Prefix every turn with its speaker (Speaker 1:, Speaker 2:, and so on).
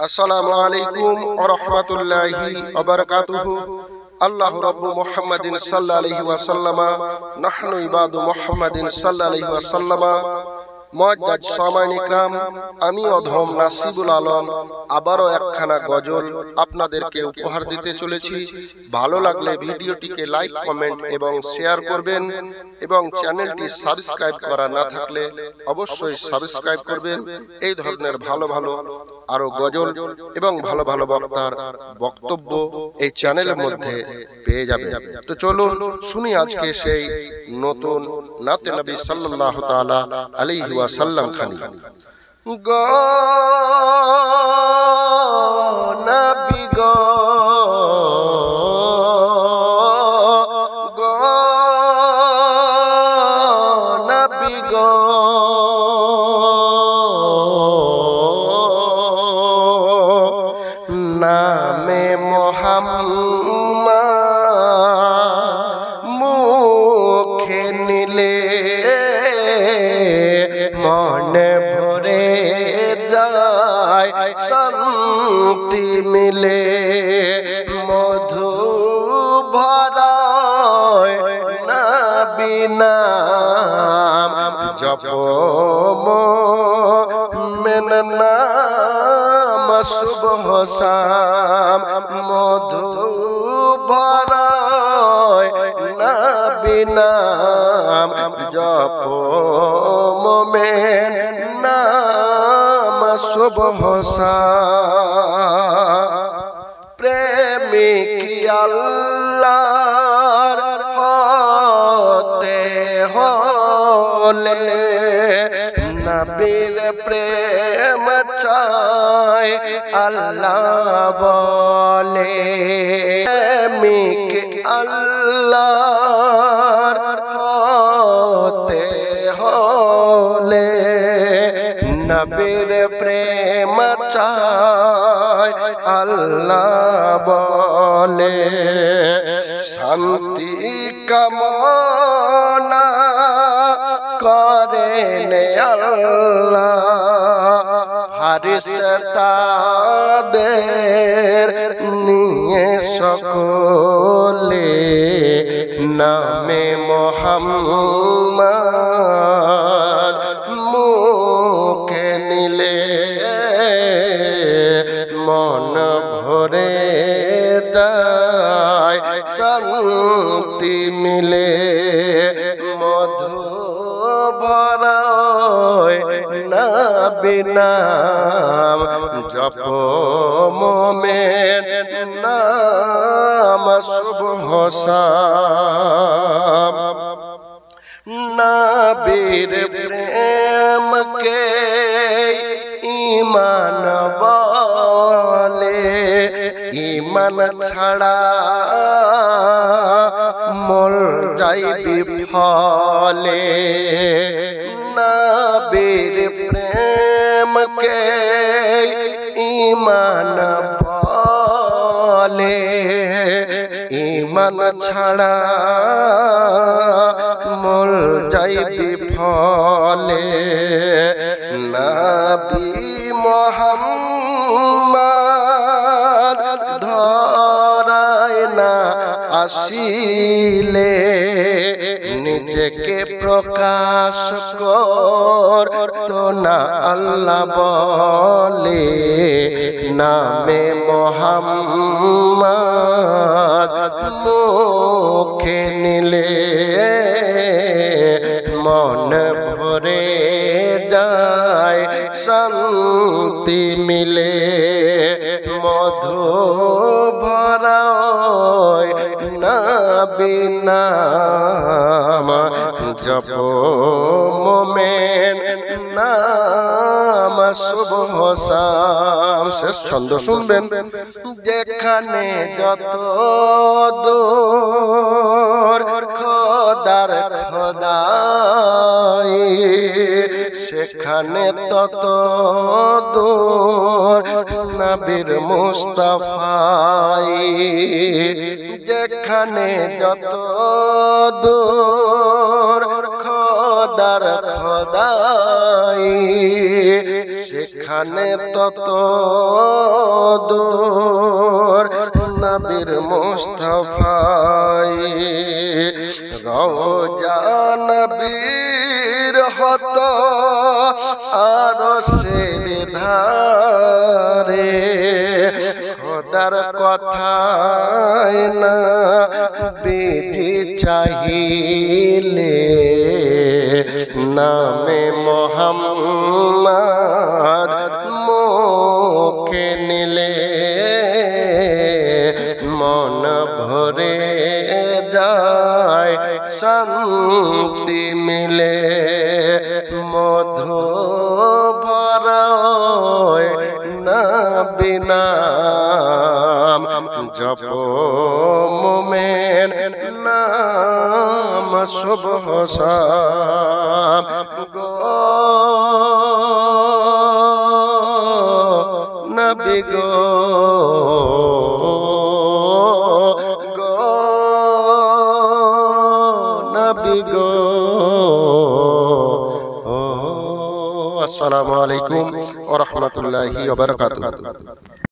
Speaker 1: আসসালামু আলাইকুম ওয়া রাহমাতুল্লাহি ওয়া বারাকাতুহু। আল্লাহু রাব্বু মুহাম্মাদিন সাল্লাল্লাহু আলাইহি ওয়া সাল্লামা নাহনু ইবাদু মুহাম্মাদিন সাল্লাল্লাহু আলাইহি ওয়া সাল্লামা। মুআজ্জাজ সামাইন ইকরাম, আমি অধম নাসিবুল আলম আবারও একখানা গজল আপনাদেরকে উপহার দিতে চলেছি। ভালো লাগলে ভিডিওটিকে লাইক, কমেন্ট এবং শেয়ার করবেন এবং চ্যানেলটি সাবস্ক্রাইব করা না থাকলে অবশ্যই সাবস্ক্রাইব করবেন। এই ধরনের ভালো ভালো আরো গজল এবং ভালো ভালো বক্তার বক্তব্য এই চ্যানেলের মধ্যে পেয়ে যাবেন। তো চলুন শুনি আজকে সেই নতুন নাতে নবী সাল্লাল্লাহু তাআলা আলাইহি ওয়াসাল্লাম খানি। গো নবী গো, গো নবী গো, নামে মুহাম্মদ মুখে নিলে মনে ভরে যায়, শান্তি মিলে মধু ভরায় নবী নাম জপ মোমেন নাম সুবহ শাম মধু ভরায় নবী নাম জপ মোমেন নাম সুবহ শাম। প্রেমিক আল্লাহর হতে হলে নবীর প্রেম চাই আল্লাহ বলে। প্রেমিক আল্লাহর হতে হলে নবীর প্রেম চাই আল্লাহ বলে। শান্তি কামনা করেন আল্লাহ, ফারিস্তাদের নিয়ে সকলে নামে মুহাম্মদ মুখে নিলে মন ভরে যায়, শান্তি মিলে মধু ভরায় নবী নাম জপ মোমেন নাম সুবহ শাম। নবীর প্রেমকে ঈমান বলে, ঈমান ছাড়া মর যাই বিফলে। নবীর প্রেমকে ঈমান বলে, ঈমান ছাড়া মর যাই বিফলে। নবী মুহাম্মদ ধরায় না আসিলে নিজেকে প্রকাশ করতো না আল্লাহ বলে। নামে মুহাম্মদ মুখে নিলে মন ভরে যায়, শান্তি মিলে মধু ভরায় নবী নাম জপ মোমেন নাম সুবহ শাম। শেষ ছন্দ শুনবেন। যেখানে যত দূর খোদার খোদাই, সেখানে তত দূর নবীর মুস্তাফাই। যেখানে যত দূর খোদার খোদাই, সেখানে যেখানে তত দূর নবীর মুস্তাফাই রওজা নবীর হত আরশের ধারে খোদার কথায় না বেজি চাহিলে নামে মোহাম্মদ মুখে নিলে মন ভরে যায় শান্তি মিলে মধু ভরায় নবী নাম জপ মোমেন নাম সুবহ শাম নবী গো নবী গো। আসসালামু আলাইকুম ওয়া রাহমাতুল্লাহি ওয়া বারাকাতুহু।